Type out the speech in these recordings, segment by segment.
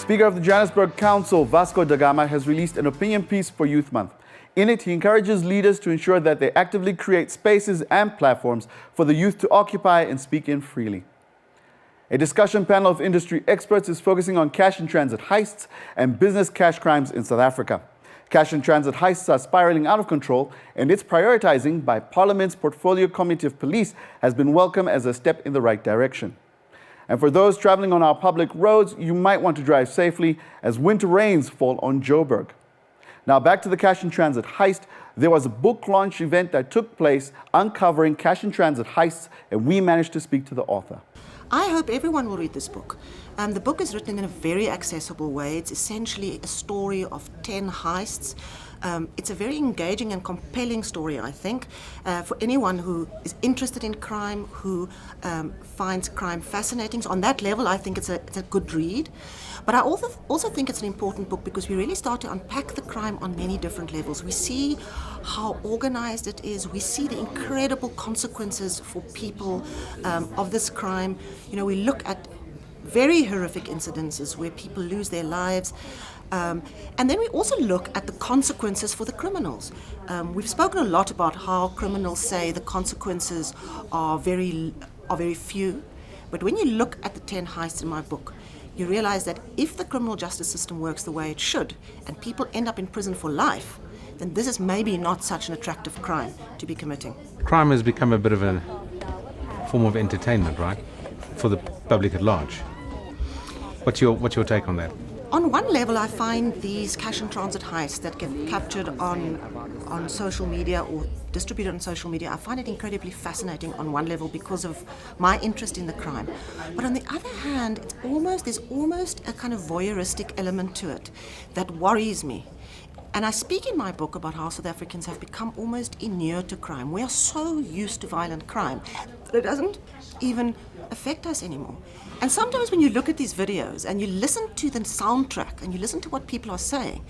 Speaker of the Joburg Council, Vasco da Gama, has released an opinion piece for Youth Month. In it, he encourages leaders to ensure that they actively create spaces and platforms for the youth to occupy and speak in freely. A discussion panel of industry experts is focusing on cash in transit heists and business cash crimes in South Africa. Cash in transit heists are spiraling out of control, and its prioritizing by Parliament's Portfolio Committee of Police has been welcomed as a step in the right direction. And for those traveling on our public roads, you might want to drive safely as winter rains fall on Joburg. Now back to the cash in transit heist. There was a book launch event that took place uncovering cash in transit heists, and we managed to speak to the author. I hope everyone will read this book. The book is written in a very accessible way. It's essentially a story of 10 heists. It's a very engaging and compelling story, I think, for anyone who is interested in crime, who finds crime fascinating. So on that level, I think it's a good read. But I also think it's an important book because we really start to unpack the crime on many different levels. We see how organized it is. We see the incredible consequences for people of this crime. You know, we look at very horrific incidences where people lose their lives. And then we also look at the consequences for the criminals. We've spoken a lot about how criminals say the consequences are very few. But when you look at the 10 heists in my book, you realize that if the criminal justice system works the way it should and people end up in prison for life, then this is maybe not such an attractive crime to be committing. Crime has become a bit of a form of entertainment, right, for the public at large. What's your take on that? On one level, I find these cash and transit heists that get captured on social media or distributed on social media, I find it incredibly fascinating on one level because of my interest in the crime. But on the other hand, there's almost a kind of voyeuristic element to it that worries me. And I speak in my book about how South Africans have become almost inured to crime. We are so used to violent crime that it doesn't even affect us anymore. And sometimes when you look at these videos and you listen to the soundtrack and you listen to what people are saying,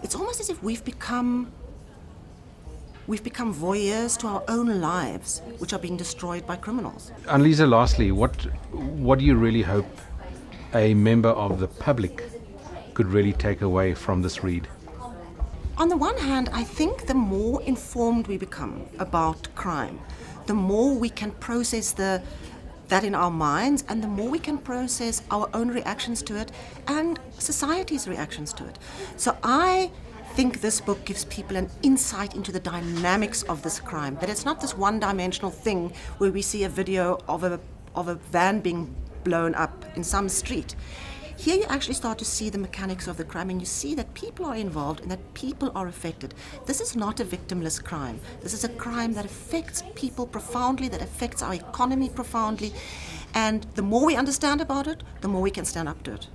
it's almost as if we've become voyeurs to our own lives, which are being destroyed by criminals. Anneliese, lastly, what do you really hope a member of the public could really take away from this read? On the one hand, I think the more informed we become about crime, the more we can process that in our minds, and the more we can process our own reactions to it and society's reactions to it. So I think this book gives people an insight into the dynamics of this crime, that it's not this one-dimensional thing where we see a video of a van being blown up in some street. Here you actually start to see the mechanics of the crime, and you see that people are involved and that people are affected. This is not a victimless crime. This is a crime that affects people profoundly, that affects our economy profoundly. And the more we understand about it, the more we can stand up to it.